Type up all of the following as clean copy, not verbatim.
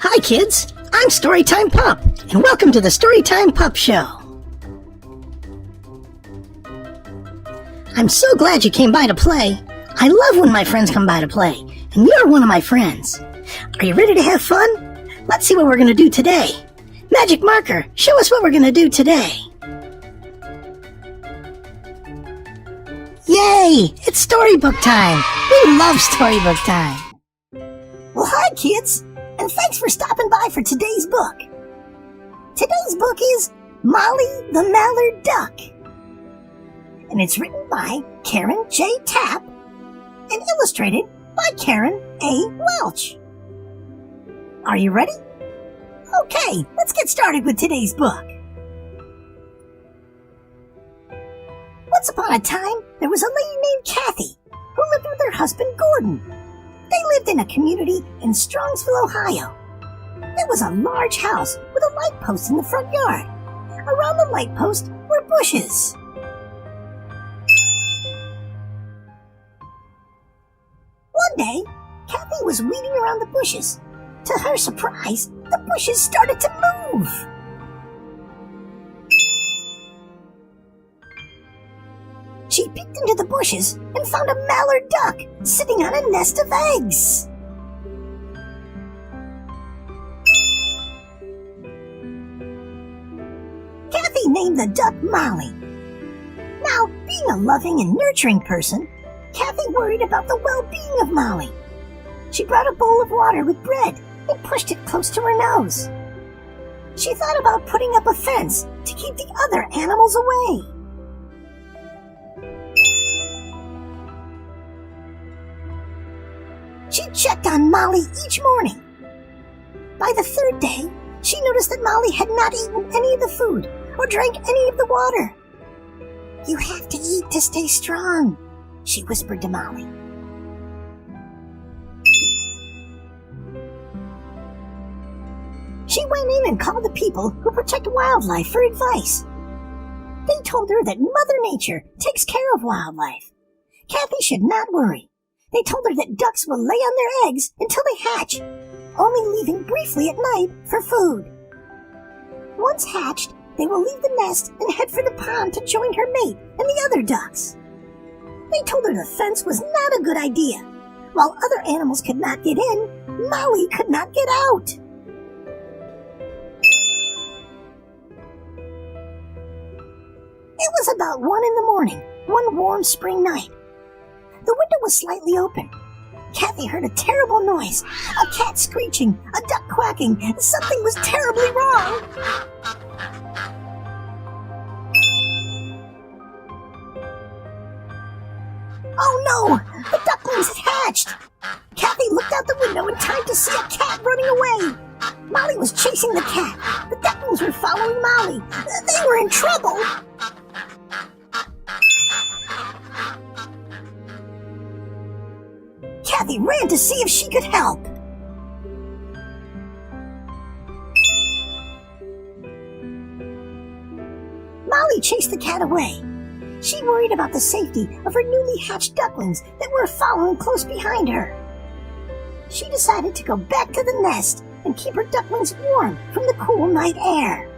Hi kids, I'm Storytime Pup, and welcome to the Storytime Pup Show. I'm so glad you came by to play. I love when my friends come by to play, and you're one of my friends. Are you ready to have fun? Let's see what we're going to do today. Magic marker, show us what we're going to do today. Yay! It's storybook time! We love storybook time! Well, hi kids, and thanks for stopping by for today's book. Today's book is Molly the Mallard Duck, and it's written by Karen J. Tapp and illustrated by Karen A. Welch. Are you ready? Okay, let's get started with today's book. Once upon a time, there was a lady named Kathy who lived with her husband Gordon. They lived in a community in Strongsville, Ohio. It was a large house with a light post in the front yard. Around the light post were bushes. One day, Kathy was weeding around the bushes. To her surprise, the bushes started to move. She peeked into the bushes and found a mallard duck sitting on a nest of eggs. Kathy named the duck Molly. Now, being a loving and nurturing person, Kathy worried about the well-being of Molly. She brought a bowl of water with bread and pushed it close to her nose. She thought about putting up a fence to keep the other animals away. She checked on Molly each morning. By the third day, she noticed that Molly had not eaten any of the food or drank any of the water. "You have to eat to stay strong," she whispered to Molly. She went in and called the people who protect wildlife for advice. They told her that Mother Nature takes care of wildlife. Kathy should not worry. They told her that ducks will lay on their eggs until they hatch, only leaving briefly at night for food. Once hatched, they will leave the nest and head for the pond to join her mate and the other ducks. They told her the fence was not a good idea. While other animals could not get in, Molly could not get out. It was about 1 a.m, one warm spring night. The window was slightly open. Kathy heard a terrible noise, a cat screeching, a duck quacking, and something was terribly wrong. Oh no! The ducklings had hatched! Kathy looked out the window in time to see a cat running away. Molly was chasing the cat. The ducklings were following Molly. They were in trouble. Kathy ran to see if she could help. Molly chased the cat away. She worried about the safety of her newly hatched ducklings that were following close behind her. She decided to go back to the nest and keep her ducklings warm from the cool night air.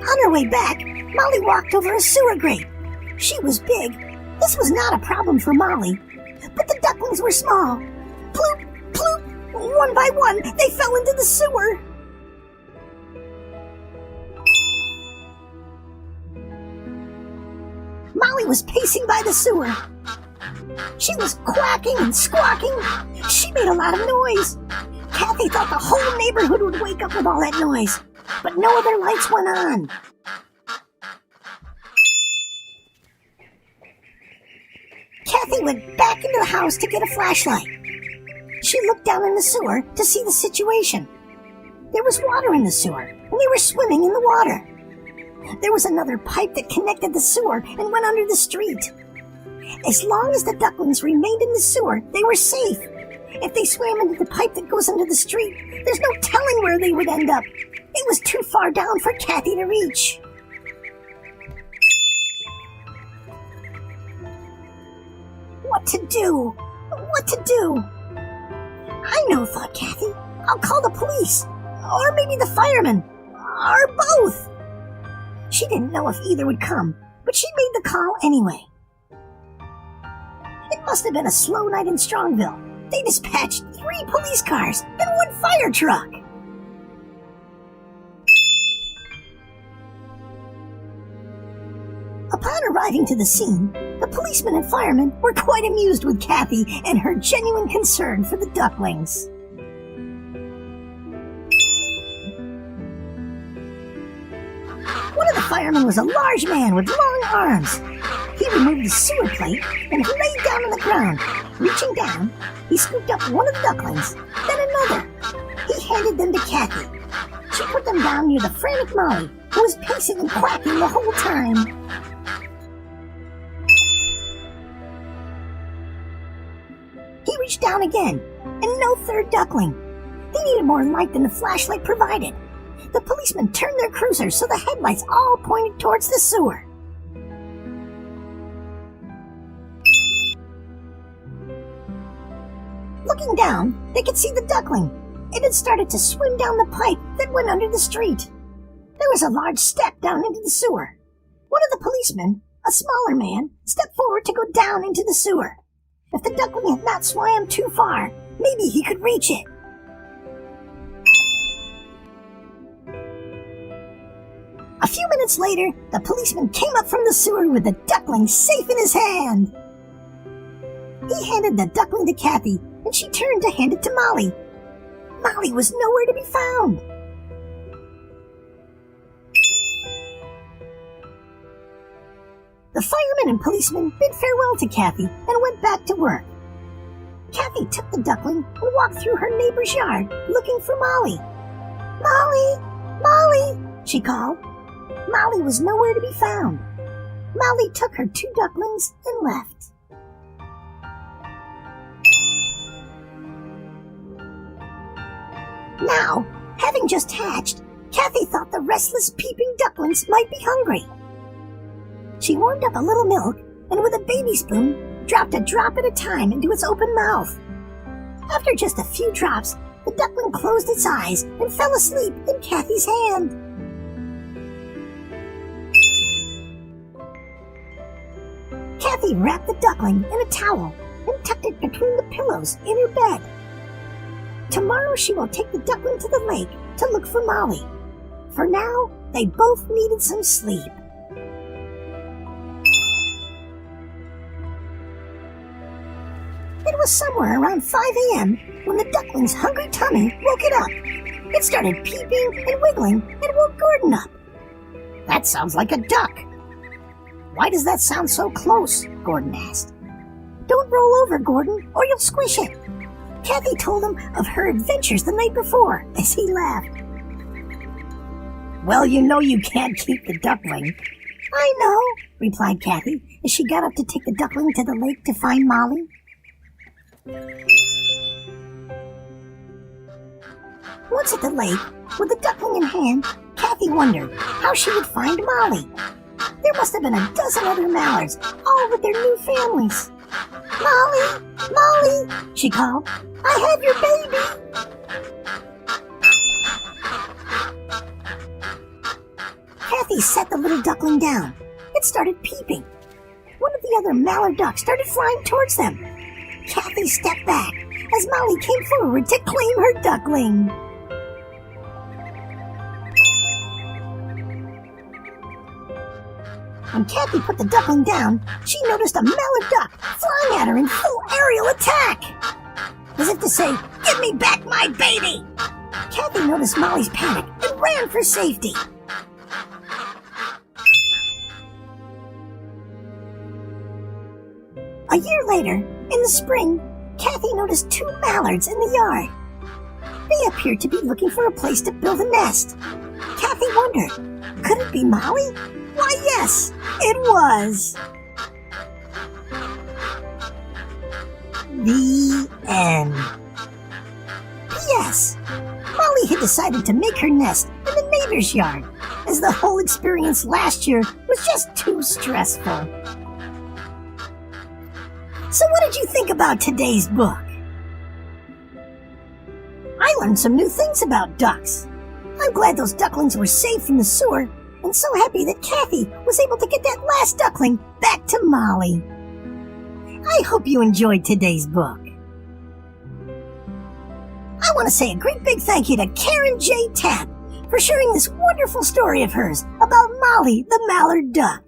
On her way back, Molly walked over a sewer grate. She was big. This was not a problem for Molly. But the ducklings were small. Ploop, ploop, one by one, they fell into the sewer. Molly was pacing by the sewer. She was quacking and squawking. She made a lot of noise. Kathy thought the whole neighborhood would wake up with all that noise, but no other lights went on. Kathy went back into the house to get a flashlight. She looked down in the sewer to see the situation. There was water in the sewer, and they were swimming in the water. There was another pipe that connected the sewer and went under the street. As long as the ducklings remained in the sewer, they were safe. If they swam into the pipe that goes under the street, there's no telling where they would end up. It was too far down for Kathy to reach. to do? What to do? I know, thought Kathy. I'll call the police. Or maybe the firemen. Or both. She didn't know if either would come, but she made the call anyway. It must have been a slow night in Strongville. They dispatched 3 police cars and 1 fire truck. Upon arriving to the scene, the policemen and firemen were quite amused with Kathy and her genuine concern for the ducklings. One of the firemen was a large man with long arms. He removed the sewer plate and laid down on the ground. Reaching down, he scooped up one of the ducklings, then another. He handed them to Kathy. She put them down near the frantic Molly, who was pacing and quacking the whole time. He reached down again, and no third duckling. They needed more light than the flashlight provided. The policemen turned their cruisers so the headlights all pointed towards the sewer. Looking down, they could see the duckling. It had started to swim down the pipe that went under the street. There was a large step down into the sewer. One of the policemen, a smaller man, stepped forward to go down into the sewer. If the duckling had not swam too far, maybe he could reach it. A few minutes later, the policeman came up from the sewer with the duckling safe in his hand. He handed the duckling to Kathy, and she turned to hand it to Molly. Molly was nowhere to be found. The firemen and policemen bid farewell to Kathy and went back to work. Kathy took the duckling and walked through her neighbor's yard looking for Molly. "Molly! Molly!" she called. Molly was nowhere to be found. Molly took her 2 ducklings and left. Now, having just hatched, Kathy thought the restless peeping ducklings might be hungry. She warmed up a little milk and with a baby spoon dropped a drop at a time into its open mouth. After just a few drops, the duckling closed its eyes and fell asleep in Kathy's hand. Kathy wrapped the duckling in a towel and tucked it between the pillows in her bed. Tomorrow she will take the duckling to the lake to look for Molly. For now, they both needed some sleep. It was somewhere around 5 a.m. when the duckling's hungry tummy woke it up. It started peeping and wiggling and woke Gordon up. "That sounds like a duck." "Why does that sound so close?" Gordon asked. "Don't roll over, Gordon, or you'll squish it." Kathy told him of her adventures the night before as he laughed. "Well, you know you can't keep the duckling." "I know," replied Kathy as she got up to take the duckling to the lake to find Molly. Once at the lake, with the duckling in hand, Kathy wondered how she would find Molly. There must have been a dozen other Mallards, all with their new families. "Molly! Molly!" she called. "I have your baby!" Kathy set the little duckling down. It started peeping. One of the other Mallard ducks started flying towards them. Kathy stepped back as Molly came forward to claim her duckling. When Kathy put the duckling down, she noticed a Mallard duck flying at her in full aerial attack. As if to say, "Give me back my baby!" Kathy noticed Molly's panic and ran for safety. A year later, in the spring, Kathy noticed 2 Mallards in the yard. They appeared to be looking for a place to build a nest. Kathy wondered, could it be Molly? Why, yes, it was. The end. P.S. Molly had decided to make her nest in the neighbor's yard, as the whole experience last year was just too stressful. So what did you think about today's book? I learned some new things about ducks. I'm glad those ducklings were safe from the sewer, and so happy that Kathy was able to get that last duckling back to Molly. I hope you enjoyed today's book. I want to say a great big thank you to Karen J. Tapp for sharing this wonderful story of hers about Molly the Mallard duck.